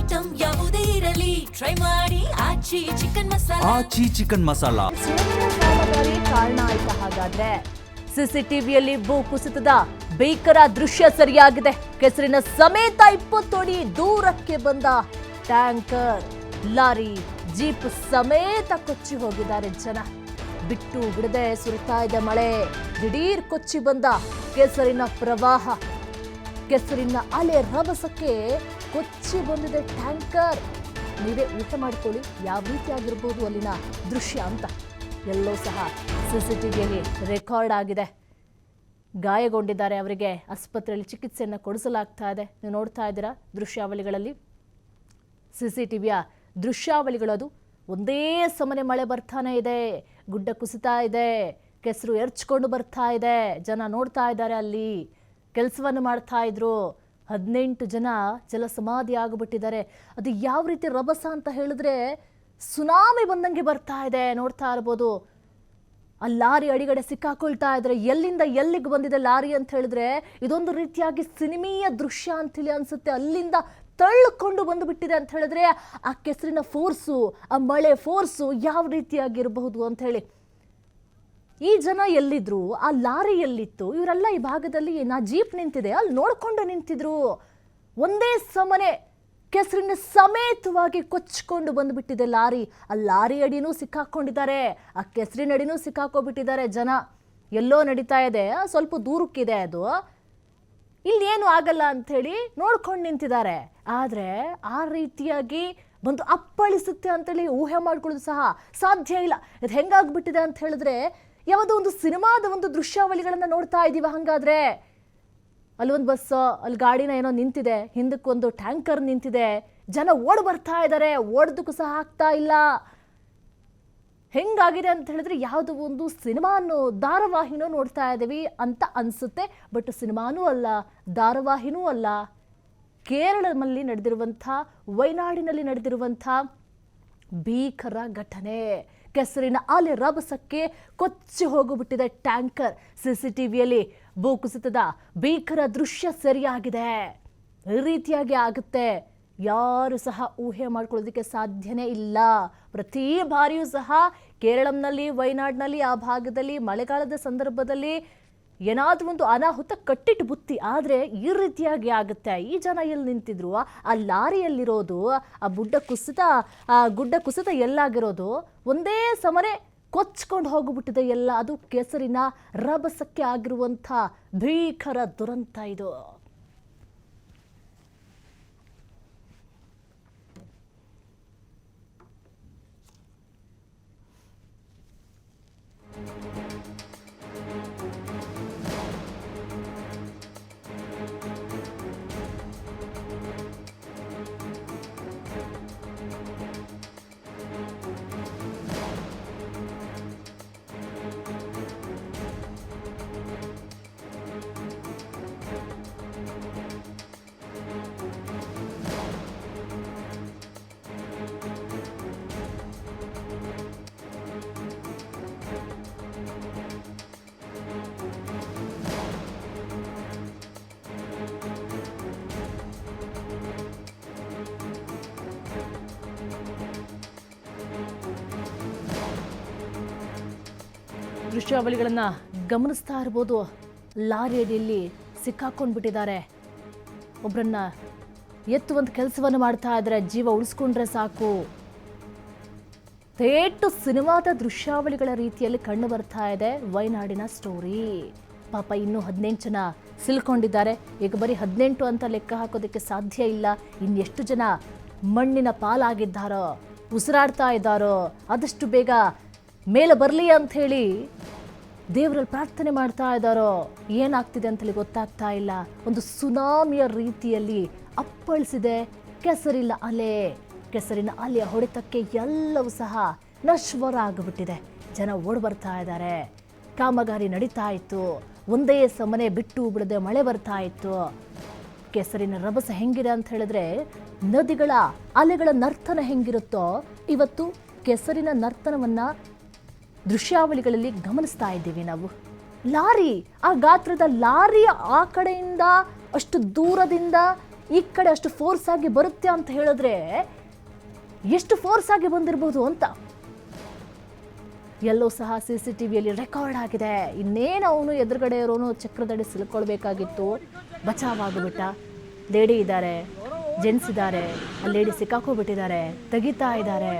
Item ಯಾವುದೇ ಇರಲಿ try ಮಾಡಿ ಆಚಿ ಚಿಕನ್ ಮಸಾಲಾ. ಕಾಮಗಾರಿ ಕಾರಣ ಆಯ್ತಾ ಹಾಗಾದ್ರೆ? ಸಿಸಿಟಿವಿಯಲ್ಲಿ ಭೂ ಕುಸಿತದ ಭೀಕರ ದೃಶ್ಯ ಸರಿಯಾಗಿದೆ. ಕೆಸರಿನ ಸಮೇತ 20 ಅಡಿ ದೂರಕ್ಕೆ ಬಂದ ಟ್ಯಾಂಕರ್, ಲಾರಿ, ಜೀಪ್ ಸಮೇತ ಕೊಚ್ಚಿ ಹೋಗಿದ್ದಾರೆ ಜನ. ಬಿಟ್ಟು ಬಿಡದೆ ಸುರಿತಾ ಇದೆ ಮಳೆ. ದಿಢೀರ್ ಕೊಚ್ಚಿ ಬಂದ ಕೆಸರಿನ ಪ್ರವಾಹ, ಕೆಸರಿನ ಅಲೆ ರಭಸಕ್ಕೆ ಕೊಚ್ಚಿ ಬಂದಿದೆ ಟ್ಯಾಂಕರ್. ನೀವೇ ಊಟ ಮಾಡಿಕೊಳ್ಳಿ ಯಾವ ರೀತಿಯಾಗಿರ್ಬೋದು ಅಲ್ಲಿನ ದೃಶ್ಯ ಅಂತ. ಎಲ್ಲೋ ಸಹ ಸಿಸಿಟಿವಿಯಲ್ಲಿ ರೆಕಾರ್ಡ್ ಆಗಿದೆ. ಗಾಯಗೊಂಡಿದ್ದಾರೆ, ಅವರಿಗೆ ಆಸ್ಪತ್ರೆಯಲ್ಲಿ ಚಿಕಿತ್ಸೆಯನ್ನು ಕೊಡಿಸಲಾಗ್ತಾ ಇದೆ. ನೀವು ನೋಡ್ತಾ ಇದ್ದೀರಾ ದೃಶ್ಯಾವಳಿಗಳಲ್ಲಿ, ಸಿಸಿಟಿವಿಯ ದೃಶ್ಯಾವಳಿಗಳದು. ಒಂದೇ ಸಮನೆ ಮಳೆ ಬರ್ತಾನೆ ಇದೆ, ಗುಡ್ಡ ಕುಸಿತಾ ಇದೆ, ಕೆಸರು ಎರ್ಚ್ಕೊಂಡು ಬರ್ತಾ ಇದೆ. ಜನ ನೋಡ್ತಾ ಇದ್ದಾರೆ, ಅಲ್ಲಿ ಕೆಲಸವನ್ನು ಮಾಡ್ತಾ ಇದ್ರು. 18 ಜನ ಜಲಸಮಾಧಿ ಆಗಿಬಿಟ್ಟಿದ್ದಾರೆ. ಅದು ಯಾವ ರೀತಿ ರಭಸ ಅಂತ ಹೇಳಿದ್ರೆ ಸುನಾಮಿ ಬಂದಂಗೆ ಬರ್ತಾ ಇದೆ. ನೋಡ್ತಾ ಇರ್ಬೋದು, ಆ ಲಾರಿ ಅಡಿಗಡೆ ಸಿಕ್ಕಾಕೊಳ್ತಾ ಇದ್ರೆ ಎಲ್ಲಿಂದ ಎಲ್ಲಿಗೆ ಬಂದಿದೆ ಲಾರಿ ಅಂತ ಹೇಳಿದ್ರೆ ಇದೊಂದು ರೀತಿಯಾಗಿ ಸಿನಿಮೀಯ ದೃಶ್ಯ ಅಂತೇಳಿ ಅನ್ಸುತ್ತೆ. ಅಲ್ಲಿಂದ ತಳ್ಳಿಕೊಂಡು ಬಂದು ಬಿಟ್ಟಿದೆ ಅಂತ ಹೇಳಿದ್ರೆ ಆ ಕೆಸರಿನ ಫೋರ್ಸು, ಆ ಮಳೆ ಫೋರ್ಸು ಯಾವ ರೀತಿಯಾಗಿರಬಹುದು ಅಂತ ಹೇಳಿ. ಈ ಜನ ಎಲ್ಲಿದ್ರು, ಆ ಲಾರಿ ಎಲ್ಲಿತ್ತು, ಇವರೆಲ್ಲ ಈ ಭಾಗದಲ್ಲಿ ಜೀಪ್ ನಿಂತಿದೆ ಅಲ್ಲಿ ನೋಡ್ಕೊಂಡು ನಿಂತಿದ್ರು. ಒಂದೇ ಸಮನೆ ಕೆಸರಿನ ಸಮೇತವಾಗಿ ಕೊಚ್ಕೊಂಡು ಬಂದುಬಿಟ್ಟಿದೆ ಲಾರಿ. ಆ ಲಾರಿ ಅಡಿನೂ ಸಿಕ್ಕಾಕೊಂಡಿದ್ದಾರೆ, ಆ ಕೆಸರಿನ ಅಡಿನೂ ಸಿಕ್ಕಾಕೊಂಡ್ಬಿಟ್ಟಿದ್ದಾರೆ ಜನ. ಎಲ್ಲೋ ನಡೀತಾ ಇದೆ, ಸ್ವಲ್ಪ ದೂರಕ್ಕಿದೆ ಅದು, ಇಲ್ಲಿ ಏನು ಆಗಲ್ಲ ಅಂಥೇಳಿ ನೋಡ್ಕೊಂಡು ನಿಂತಿದ್ದಾರೆ. ಆದರೆ ಆ ರೀತಿಯಾಗಿ ಬಂದು ಅಪ್ಪಳಿಸುತ್ತೆ ಅಂತೇಳಿ ಊಹೆ ಮಾಡ್ಕೊಳ್ಳೋದು ಸಹ ಸಾಧ್ಯ ಇಲ್ಲ. ಇದು ಹೆಂಗಾಗ್ಬಿಟ್ಟಿದೆ ಅಂತ ಹೇಳಿದ್ರೆ ಯಾವುದೋ ಒಂದು ಸಿನಿಮಾದ ಒಂದು ದೃಶ್ಯಾವಳಿಗಳನ್ನು ನೋಡ್ತಾ ಇದ್ದೀವಿ. ಹಾಗಾದ್ರೆ ಅಲ್ಲೊಂದು ಬಸ್, ಅಲ್ಲಿ ಗಾಡಿನ ಏನೋ ನಿಂತಿದೆ, ಹಿಂದಕ್ಕೊಂದು ಟ್ಯಾಂಕರ್ ನಿಂತಿದೆ, ಜನ ಓಡ್ ಬರ್ತಾ ಇದ್ದಾರೆ, ಓಡೋದಕ್ಕೂ ಸಹ ಆಗ್ತಾ ಇಲ್ಲ. ಹೆಂಗಾಗಿದೆ ಅಂತ ಹೇಳಿದ್ರೆ ಯಾವುದೋ ಒಂದು ಸಿನಿಮಾನು ಧಾರಾವಾಹಿನೂ ನೋಡ್ತಾ ಇದ್ದೀವಿ ಅಂತ ಅನಿಸುತ್ತೆ. ಬಟ್ ಸಿನಿಮಾನೂ ಅಲ್ಲ, ಧಾರಾವಾಹಿನೂ ಅಲ್ಲ. ಕೇರಳದಲ್ಲಿ ನಡೆದಿರುವಂಥ, ವಯನಾಡಿನಲ್ಲಿ ನಡೆದಿರುವಂಥ ಭೀಕರ ಘಟನೆ. ಕೆಸರಿನ ಅಲೆ ರಭಸಕ್ಕೆ ಕೊಚ್ಚಿ ಹೋಗಿಬಿಟ್ಟಿದೆ ಟ್ಯಾಂಕರ್. ಸಿಸಿಟಿವಿಯಲ್ಲಿ ಭೂಕುಸಿತದ ಭೀಕರ ದೃಶ್ಯ ಸರಿಯಾಗಿದೆ. ಈ ರೀತಿಯಾಗಿ ಆಗುತ್ತೆ, ಯಾರು ಸಹ ಊಹೆ ಮಾಡ್ಕೊಳ್ಳೋದಕ್ಕೆ ಸಾಧ್ಯನೇ ಇಲ್ಲ. ಪ್ರತಿ ಬಾರಿಯೂ ಸಹ ಕೇರಳಂನಲ್ಲಿ, ವಯನಾಡಿನಲ್ಲಿ, ಆ ಭಾಗದಲ್ಲಿ ಮಳೆಗಾಲದ ಸಂದರ್ಭದಲ್ಲಿ ಏನಾದರೂ ಒಂದು ಅನಾಹುತ ಕಟ್ಟಿಟ್ಟು ಬುತ್ತಿ. ಆದರೆ ಈ ರೀತಿಯಾಗಿ ಆಗುತ್ತೆ. ಈ ಜನ ಎಲ್ಲಿ ನಿಂತಿದ್ರು, ಆ ಲಾರಿಯಲ್ಲಿರೋದು, ಆ ಗುಡ್ಡ ಕುಸಿತ ಎಲ್ಲಾಗಿರೋದು ಒಂದೇ ಸಮನೆ ಕೊಚ್ಕೊಂಡು ಹೋಗ್ಬಿಟ್ಟಿದೆ ಎಲ್ಲ. ಅದು ಕೆಸರಿನ ರಭಸಕ್ಕೆ ಆಗಿರುವಂಥ ಭೀಕರ ದುರಂತ ಇದು. ದೃಶ್ಯಾವಳಿಗಳನ್ನು ಗಮನಿಸ್ತಾ ಇರ್ಬೋದು. ಲಾರಿ ಅಡಿಯಲ್ಲಿ ಸಿಕ್ಕಾಕೊಂಡ್ಬಿಟ್ಟಿದ್ದಾರೆ. ಒಬ್ಬರನ್ನ ಎತ್ತುವಂಥ ಕೆಲಸವನ್ನು ಮಾಡ್ತಾ ಇದ್ದಾರೆ. ಜೀವ ಉಳಿಸ್ಕೊಂಡ್ರೆ ಸಾಕು. ಥೇಟ್ ಸಿನಿಮಾದ ದೃಶ್ಯಾವಳಿಗಳ ರೀತಿಯಲ್ಲಿ ಕಂಡು ಬರ್ತಾ ಇದೆ ವಯನಾಡಿನ ಸ್ಟೋರಿ. ಪಾಪ ಇನ್ನೂ 18 ಜನ ಸಿಲ್ಕೊಂಡಿದ್ದಾರೆ. ಈಗ ಬರೀ 18 ಅಂತ ಲೆಕ್ಕ ಹಾಕೋದಕ್ಕೆ ಸಾಧ್ಯ ಇಲ್ಲ. ಇನ್ನೆಷ್ಟು ಜನ ಮಣ್ಣಿನ ಪಾಲಾಗಿದ್ದಾರೋ, ಉಸಿರಾಡ್ತಾ ಇದ್ದಾರೋ, ಆದಷ್ಟು ಬೇಗ ಮೇಲೆ ಬರಲಿ ಅಂಥೇಳಿ ದೇವರಲ್ಲಿ ಪ್ರಾರ್ಥನೆ ಮಾಡ್ತಾ ಇದ್ದಾರೋ, ಏನಾಗ್ತಿದೆ ಅಂತೇಳಿ ಗೊತ್ತಾಗ್ತಾ ಇಲ್ಲ. ಒಂದು ಸುನಾಮಿಯ ರೀತಿಯಲ್ಲಿ ಅಪ್ಪಳಿಸಿದೆ ಕೆಸರಿನ ಅಲೆ. ಕೆಸರಿನ ಅಲೆಯ ಹೊಡೆತಕ್ಕೆ ಎಲ್ಲವೂ ಸಹ ನಶ್ವರ ಆಗಿಬಿಟ್ಟಿದೆ. ಜನ ಓಡ್ ಬರ್ತಾ ಇದ್ದಾರೆ. ಕಾಮಗಾರಿ ನಡೀತಾ ಇತ್ತು. ಒಂದೇ ಸಮನೆ ಬಿಟ್ಟು ಬಿಡದೆ ಮಳೆ ಬರ್ತಾ ಇತ್ತು. ಕೆಸರಿನ ರಭಸ ಹೆಂಗಿದೆ ಅಂತ ಹೇಳಿದ್ರೆ ನದಿಗಳ ಅಲೆಗಳ ನರ್ತನ ಹೆಂಗಿರುತ್ತೋ ಇವತ್ತು ಕೆಸರಿನ ನರ್ತನವನ್ನ ದೃಶ್ಯಾವಳಿಗಳಲ್ಲಿ ಗಮನಿಸ್ತಾ ಇದ್ದೀವಿ ನಾವು. ಲಾರಿ, ಆ ಗಾತ್ರದ ಲಾರಿ ಆ ಕಡೆಯಿಂದ ಅಷ್ಟು ದೂರದಿಂದ ಈ ಕಡೆ ಅಷ್ಟು ಫೋರ್ಸ್ ಆಗಿ ಬರುತ್ತೆ ಅಂತ ಹೇಳಿದ್ರೆ ಎಷ್ಟು ಫೋರ್ಸ್ ಆಗಿ ಬಂದಿರಬಹುದು ಅಂತ. ಎಲ್ಲೋ ಸಹ CCTVಯಲ್ಲಿ ರೆಕಾರ್ಡ್ ಆಗಿದೆ. ಇನ್ನೇನು ಅವನು ಎದುರುಗಡೆ ಇರೋನು ಚಕ್ರದಡಿ ಸಿಲ್ಕೊಳ್ಬೇಕಾಗಿತ್ತು, ಬಚಾವಾಗಿಬಿಟ್ಟ. ಲೇಡಿ ಇದ್ದಾರೆ, ಜೆಂಟ್ಸ್ ಇದ್ದಾರೆ, ಆ ಲೇಡಿ ಸಿಕ್ಕಾಕೋಬಿಟ್ಟಿದ್ದಾರೆ, ತೆಗಿತಾ ಇದ್ದಾರೆ.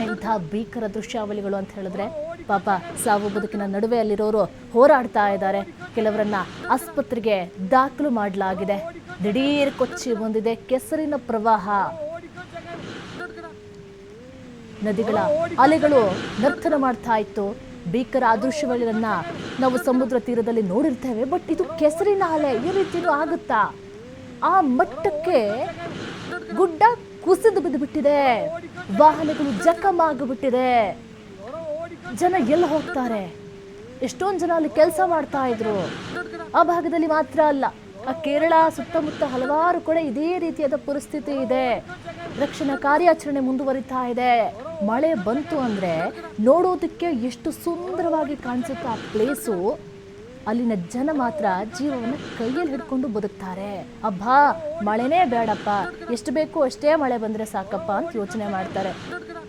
ಇಂಥ ಭೀಕರ ದೃಶ್ಯಾವಳಿಗಳು ಅಂತ ಹೇಳಿದ್ರೆ ಪಾಪ ಸಾವು ಬದುಕಿನ ನಡುವೆ ಅಲ್ಲಿರೋರು ಹೋರಾಡ್ತಾ ಇದ್ದಾರೆ. ಕೆಲವರನ್ನ ಆಸ್ಪತ್ರೆಗೆ ದಾಖಲು ಮಾಡಲಾಗಿದೆ. ದಿಢೀರ್ ಕೊಚ್ಚಿ ಬಂದಿದೆ ಕೆಸರಿನ ಪ್ರವಾಹ. ನದಿಗಳ ಅಲೆಗಳು ನರ್ತನ ಮಾಡ್ತಾ ಇತ್ತು. ಭೀಕರ ದೃಶ್ಯಗಳನ್ನ ನಾವು ಸಮುದ್ರ ತೀರದಲ್ಲಿ ನೋಡಿರ್ತೇವೆ. ಬಟ್ ಇದು ಕೆಸರಿನ ಅಲೆ, ಈ ರೀತಿಯೂ ಆಗುತ್ತಾ? ಆ ಮಟ್ಟಕ್ಕೆ ಗುಡ್ಡ ಕುಸಿದು ಬಿದ್ದು ಬಿಟ್ಟಿದೆ, ವಾಹನಗಳು ಜಖಮಾಗಿಬಿಟ್ಟಿದೆ. ಜನ ಎಲ್ಲಿ ಹೋಗ್ತಾರೆ? ಎಷ್ಟೊಂದು ಜನ ಅಲ್ಲಿ ಕೆಲಸ ಮಾಡ್ತಾ ಇದ್ರು. ಆ ಭಾಗದಲ್ಲಿ ಮಾತ್ರ ಅಲ್ಲ, ಆ ಕೇರಳ ಸುತ್ತಮುತ್ತ ಹಲವಾರು ಕಡೆ ಇದೇ ರೀತಿಯಾದ ಪರಿಸ್ಥಿತಿ ಇದೆ. ರಕ್ಷಣಾ ಕಾರ್ಯಾಚರಣೆ ಮುಂದುವರಿತಾ ಇದೆ. ಮಳೆ ಬಂತು ಅಂದ್ರೆ ನೋಡೋದಕ್ಕೆ ಎಷ್ಟು ಸುಂದರವಾಗಿ ಕಾಣಿಸುತ್ತೆ ಆ ಪ್ಲೇಸು. ಅಲ್ಲಿನ ಜನ ಮಾತ್ರ ಜೀವವನ್ನು ಕೈಯಲ್ಲಿ ಹಿಡ್ಕೊಂಡು ಬದುಕ್ತಾರೆ. ಅಬ್ಬಾ ಮಳೆನೇ ಬೇಡಪ್ಪ, ಎಷ್ಟು ಬೇಕು ಅಷ್ಟೇ ಮಳೆ ಬಂದ್ರೆ ಸಾಕಪ್ಪ ಅಂತ ಯೋಚನೆ ಮಾಡ್ತಾರೆ.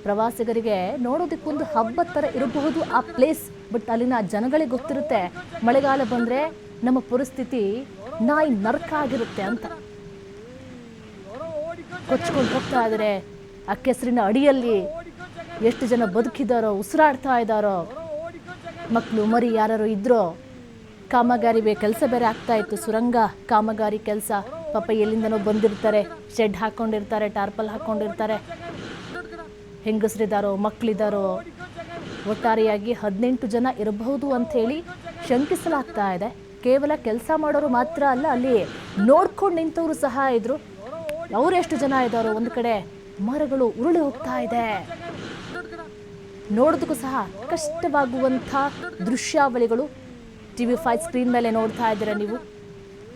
ಪ್ರವಾಸಿಗರಿಗೆ ನೋಡೋದಕ್ಕೊಂದು ಹಬ್ಬದ ಥರ ಇರಬಹುದು ಆ ಪ್ಲೇಸ್. ಬಟ್ ಅಲ್ಲಿನ ಜನಗಳಿಗೆ ಗೊತ್ತಿರುತ್ತೆ ಮಳೆಗಾಲ ಬಂದ್ರೆ ನಮ್ಮ ಪರಿಸ್ಥಿತಿ ನಾಯಿ ನರಕ ಆಗಿರುತ್ತೆ ಅಂತ. ಕೊಚ್ಕೊಂಡು ಹೋಗ್ತಾ ಇದ್ದಾರೆ. ಆ ಕೆಸರಿನ ಅಡಿಯಲ್ಲಿ ಎಷ್ಟು ಜನ ಬದುಕಿದಾರೋ, ಉಸಿರಾಡ್ತಾ ಇದ್ದಾರೋ. ಮಕ್ಕಳು ಮರಿ ಯಾರು ಇದ್ರೋ. ಕಾಮಗಾರಿ ಕೆಲಸ ಬೇರೆ ಆಗ್ತಾ ಇತ್ತು, ಸುರಂಗ ಕಾಮಗಾರಿ ಕೆಲಸ. ಪಾಪ ಎಲ್ಲಿಂದನೋ ಬಂದಿರ್ತಾರೆ, ಶೆಡ್ ಹಾಕೊಂಡಿರ್ತಾರೆ, ಟಾರ್ಪಲ್ ಹಾಕೊಂಡಿರ್ತಾರೆ. ಹೆಂಗಸರಿದ್ದಾರೋ, ಮಕ್ಕಳಿದ್ದಾರೋ. ಒಟ್ಟಾರೆಯಾಗಿ 18 ಜನ ಇರಬಹುದು ಅಂಥೇಳಿ ಶಂಕಿಸಲಾಗ್ತಾ ಇದೆ. ಕೇವಲ ಕೆಲಸ ಮಾಡೋರು ಮಾತ್ರ ಅಲ್ಲ, ಅಲ್ಲಿ ನೋಡ್ಕೊಂಡು ನಿಂತವರು ಸಹ ಇದ್ರು. ಅವರೆಷ್ಟು ಜನ ಇದ್ದಾರೋ. ಒಂದು ಕಡೆ ಮರಗಳು ಉರುಳಿ ಹೋಗ್ತಾ ಇದೆ. ನೋಡೋದಕ್ಕೂ ಸಹ ಕಷ್ಟವಾಗುವಂಥ ದೃಶ್ಯಾವಳಿಗಳು TV5 ಸ್ಕ್ರೀನ್ ಮೇಲೆ ನೋಡ್ತಾ ಇದ್ದೀರಾ ನೀವು.